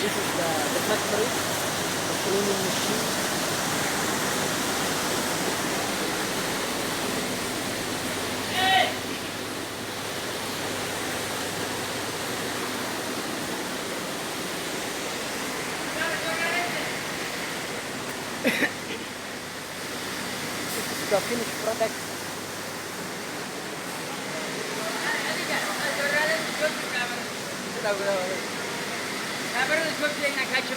This is the factory, the cleaning machine. This is the finished product. Camera de suerte en la calle,